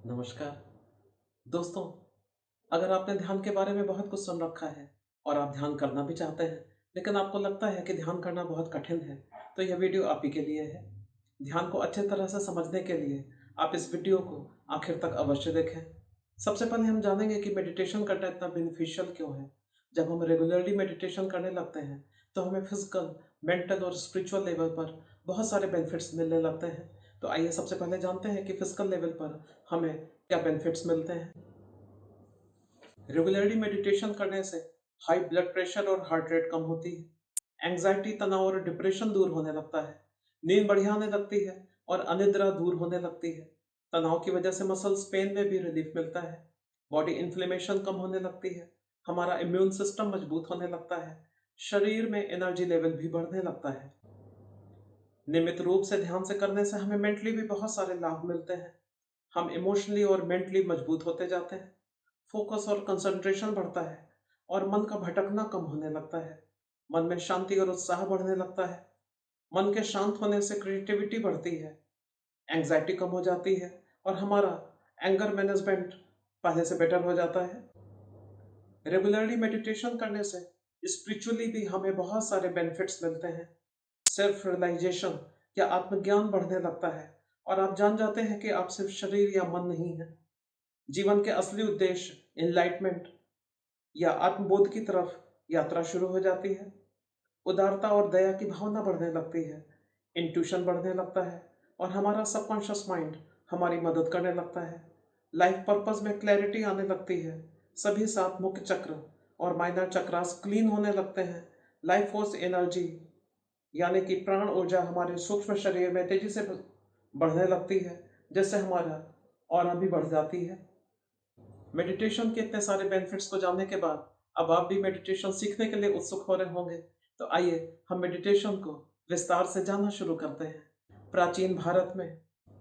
नमस्कार दोस्तों। अगर आपने ध्यान के बारे में बहुत कुछ सुन रखा है और आप ध्यान करना भी चाहते हैं, लेकिन आपको लगता है कि ध्यान करना बहुत कठिन है, तो यह वीडियो आप ही के लिए है। ध्यान को अच्छे तरह से समझने के लिए आप इस वीडियो को आखिर तक अवश्य देखें। सबसे पहले हम जानेंगे कि मेडिटेशन करना इतना बेनिफिशियल क्यों है। जब हम रेगुलरली मेडिटेशन करने लगते हैं तो हमें फिजिकल, मेंटल और स्पिरिचुअल लेवल पर बहुत सारे बेनिफिट्स मिलने लगते हैं। तो आइए सबसे पहले जानते हैं कि फिजिकल लेवल पर हमें क्या बेनिफिट्स मिलते हैं। रेगुलरली मेडिटेशन करने से हाई ब्लड प्रेशर और हार्ट रेट कम होती है। एंग्जाइटी, तनाव और डिप्रेशन दूर होने लगता है। नींद बढ़िया आने लगती है और अनिद्रा दूर होने लगती है। तनाव की वजह से मसल्स पेन में भी रिलीफ मिलता है। बॉडी इन्फ्लेमेशन कम होने लगती है। हमारा इम्यून सिस्टम मजबूत होने लगता है। शरीर में एनर्जी लेवल भी बढ़ने लगता है। नियमित रूप से ध्यान से करने से हमें मेंटली भी बहुत सारे लाभ मिलते हैं। हम इमोशनली और मेंटली मजबूत होते जाते हैं। फोकस और कंसंट्रेशन बढ़ता है और मन का भटकना कम होने लगता है। मन में शांति और उत्साह बढ़ने लगता है। मन के शांत होने से क्रिएटिविटी बढ़ती है। एंग्जाइटी कम हो जाती है और हमारा एंगर मैनेजमेंट पहले से बेटर हो जाता है। रेगुलरली मेडिटेशन करने से स्पिरिचुअली भी हमें बहुत सारे बेनिफिट्स मिलते हैं। सेल्फ रियलाइजेशन या आत्मज्ञान बढ़ने लगता है और आप जान जाते हैं कि आप सिर्फ शरीर या मन नहीं है। जीवन के असली उद्देश्य एनलाइटमेंट या आत्मबोध की तरफ यात्रा शुरू हो जाती है। उदारता और दया की भावना बढ़ने लगती है। इंट्यूशन बढ़ने लगता है और हमारा सबकॉन्शियस माइंड हमारी मदद करने लगता है। लाइफ पर्पस में क्लैरिटी आने लगती है। सभी सात मुख्य चक्र और माइनर चक्रास क्लीन होने लगते हैं। लाइफ फोर्स एनर्जी यानी कि प्राण ऊर्जा हमारे सूक्ष्म शरीर में तेजी से बढ़ने लगती है, जिससे हमारा ऑरा भी बढ़ जाती है। मेडिटेशन के इतने सारे बेनिफिट्स को जानने के बाद अब आप भी मेडिटेशन सीखने के लिए उत्सुक हो रहे होंगे। तो आइए हम मेडिटेशन को विस्तार से जानना शुरू करते हैं। प्राचीन भारत में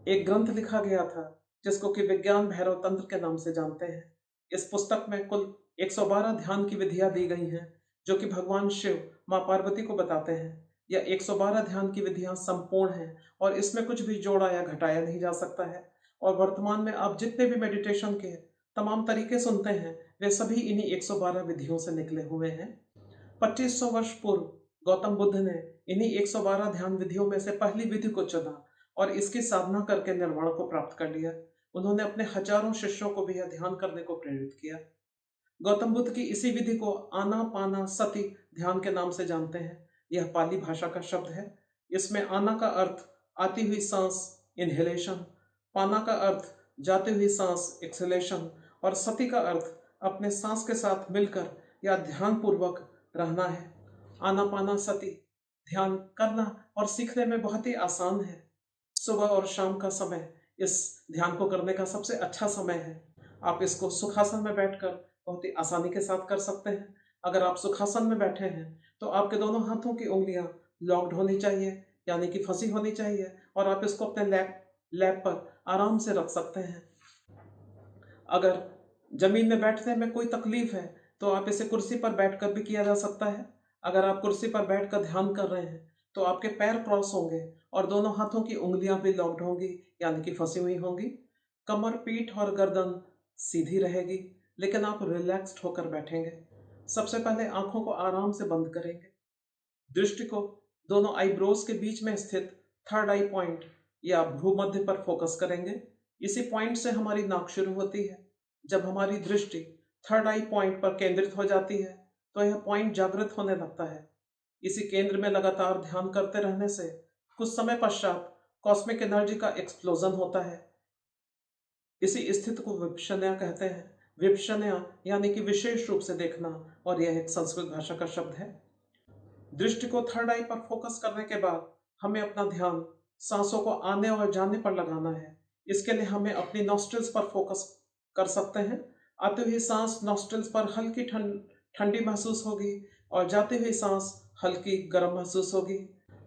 एक ग्रंथ लिखा गया था जिसको कि विज्ञान भैरव तंत्र के नाम से जानते हैं। इस पुस्तक में कुल 112 ध्यान की विधियां दी गई हैं जो कि भगवान शिव माँ पार्वती को बताते हैं। यह 112 ध्यान की विधियां संपूर्ण हैं और इसमें कुछ भी जोड़ा या घटाया नहीं जा सकता है। और वर्तमान में आप जितने भी मेडिटेशन के तमाम तरीके सुनते हैं वे सभी इन्हीं 112 विधियों से निकले हुए हैं। 2500 वर्ष पूर्व गौतम बुद्ध ने इन्हीं 112 ध्यान विधियों में से पहली विधि को चुना और इसकी साधना करके निर्वाण को प्राप्त कर लिया। उन्होंने अपने हजारों शिष्यों को भी यह ध्यान करने को प्रेरित किया। गौतम बुद्ध की इसी विधि को आनापाना सति ध्यान के नाम से जानते हैं। यह पाली भाषा का शब्द है। इसमें आना का अर्थ आती हुई सांस इनहेलेशन, पाना का अर्थ जाती हुई सांस एक्सहेलेशन और सति का अर्थ अपने सांस के साथ मिलकर या ध्यान पूर्वक रहना है। आनापाना सति ध्यान करना और सीखने में बहुत ही आसान है। सुबह और शाम का समय इस ध्यान को करने का सबसे अच्छा समय है। आप इसको सुखासन में बैठकर बहुत ही आसानी के साथ कर सकते हैं। अगर आप सुखासन में बैठे हैं तो आपके दोनों हाथों की उंगलियां लॉक्ड होनी चाहिए, यानी कि फंसी होनी चाहिए, और आप इसको अपने लैप पर आराम से रख सकते हैं। अगर जमीन में बैठने में कोई तकलीफ है तो आप इसे कुर्सी पर बैठकर भी किया जा सकता है। अगर आप कुर्सी पर बैठकर ध्यान कर रहे हैं तो आपके पैर क्रॉस होंगे और दोनों हाथों की उंगलियां भी लॉक्ड होंगी, यानी कि फंसी हुई होंगी। कमर, पीठ और गर्दन सीधी रहेगी, लेकिन आप रिलैक्स्ड होकर बैठेंगे। सबसे पहले आंखों को आराम से बंद करेंगे। दृष्टि को दोनों आईब्रोज के बीच में स्थित थर्ड आई पॉइंट या भ्रूमध्य पर फोकस करेंगे। इसी पॉइंट से हमारी नाक शुरू होती है। जब हमारी दृष्टि थर्ड आई पॉइंट पर केंद्रित हो जाती है तो यह पॉइंट जागृत होने लगता है। इसी केंद्र में लगातार ध्यान करते रहने से कुछ समय पश्चात कॉस्मिक एनर्जी का एक्सप्लोजन होता है। इसी स्थिति को विपश्यना कहते हैं। विपश्यना यानी कि विशेष रूप से देखना, और यह एक संस्कृत भाषा का शब्द है। दृष्टि को थर्ड आई पर फोकस करने के बाद हमें अपना ध्यान सांसों को आने और जाने पर लगाना है। इसके लिए हमें अपनी नॉस्ट्रिल्स पर फोकस कर सकते हैं। आती हुई सांस नॉस्ट्रिल्स पर हल्की ठंडी महसूस होगी और जाती हुई सांस हल्की गर्म महसूस होगी।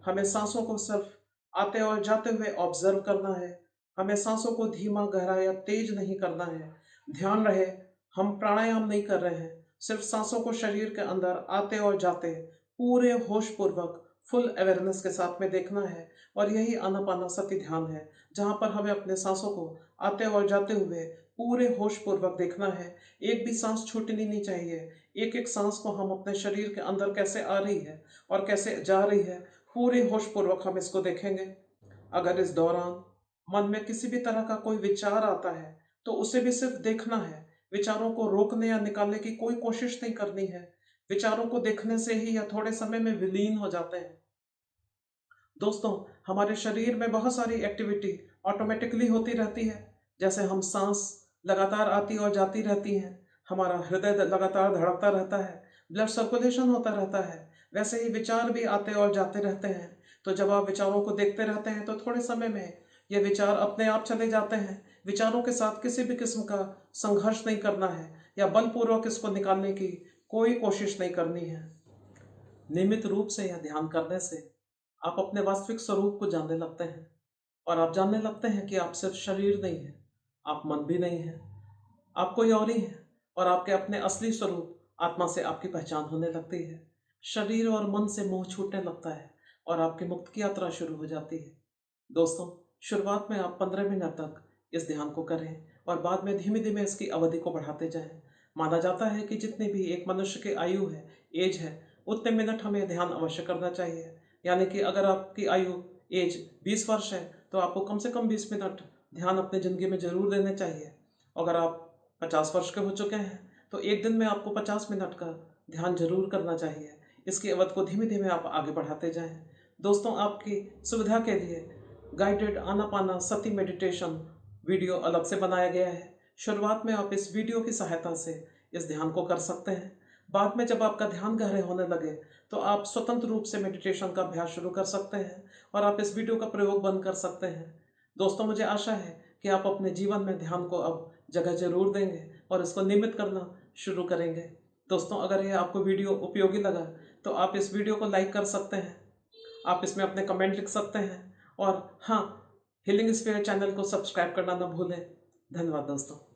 हमें सांसों को सिर्फ आते और जाते हुए ऑब्जर्व करना है। हमें सांसों को धीमा, गहरा या तेज नहीं करना है। ध्यान रहे हम प्राणायाम नहीं कर रहे हैं, सिर्फ सांसों को शरीर के अंदर आते और जाते पूरे होश पूर्वक फुल अवेयरनेस के साथ में देखना है। और यही आनापानासति ध्यान है, जहाँ पर हमें अपने सांसों को आते और जाते हुए पूरे होश पूर्वक देखना है। एक भी सांस छूटनी नहीं चाहिए। एक एक सांस को हम अपने शरीर के अंदर कैसे आ रही है और कैसे जा रही है, पूरे होश पूर्वक हम इसको देखेंगे। अगर इस दौरान मन में किसी भी तरह का कोई विचार आता है तो उसे भी सिर्फ देखना है। विचारों को रोकने या निकालने की कोई कोशिश नहीं करनी है। विचारों को देखने से ही या थोड़े समय में विलीन हो जाते हैं। दोस्तों, हमारे शरीर में बहुत सारी एक्टिविटी ऑटोमेटिकली होती रहती है। जैसे हम सांस लगातार आती और जाती रहती हैं, हमारा हृदय लगातार धड़कता रहता है, ब्लड सर्कुलेशन होता रहता है। वैसे ही विचार भी आते और जाते रहते हैं। तो जब आप विचारों को देखते रहते हैं तो थोड़े समय में ये विचार अपने आप चले जाते हैं। विचारों के साथ किसी भी किस्म का संघर्ष नहीं करना है या बलपूर्वक इसको निकालने की कोई कोशिश नहीं करनी है। नियमित रूप से यह ध्यान करने से आप अपने वास्तविक स्वरूप को जानने लगते हैं। और आप जानने लगते हैं कि आप सिर्फ शरीर नहीं हैं, आप मन भी नहीं हैं, आप कोई और ही हैं। और आपके अपने असली स्वरूप आत्मा से आपकी पहचान होने लगती है। शरीर और मन से मोह छूटने लगता है और आपकी मुक्त की यात्रा शुरू हो जाती है। दोस्तों, शुरुआत में आप 15 मिनट तक इस ध्यान को करें और बाद में धीमे धीमे इसकी अवधि को बढ़ाते जाएं। माना जाता है कि जितनी भी एक मनुष्य की आयु है, एज है, उतने मिनट हमें ध्यान अवश्य करना चाहिए। यानी कि अगर आपकी आयु एज 20 वर्ष है तो आपको कम से कम 20 मिनट ध्यान अपनी ज़िंदगी में ज़रूर देने चाहिए। अगर आप 50 वर्ष के हो चुके हैं तो एक दिन में आपको 50 मिनट का ध्यान जरूर करना चाहिए। इसकी अवधि को धीमे धीमे आप आगे बढ़ाते जाएं। दोस्तों, आपकी सुविधा के लिए गाइडेड आनापानासति मेडिटेशन वीडियो अलग से बनाया गया है। शुरुआत में आप इस वीडियो की सहायता से इस ध्यान को कर सकते हैं। बाद में जब आपका ध्यान गहरे होने लगे तो आप स्वतंत्र रूप से मेडिटेशन का अभ्यास शुरू कर सकते हैं और आप इस वीडियो का प्रयोग बंद कर सकते हैं। दोस्तों, मुझे आशा है कि आप अपने जीवन में ध्यान को अब जगह जरूर देंगे और इसको नियमित करना शुरू करेंगे। दोस्तों, अगर ये आपको वीडियो उपयोगी लगा तो आप इस वीडियो को लाइक कर सकते हैं, आप इसमें अपने कमेंट लिख सकते हैं और हाँ, हीलिंग स्फीयर चैनल को सब्सक्राइब करना ना भूलें। धन्यवाद दोस्तों।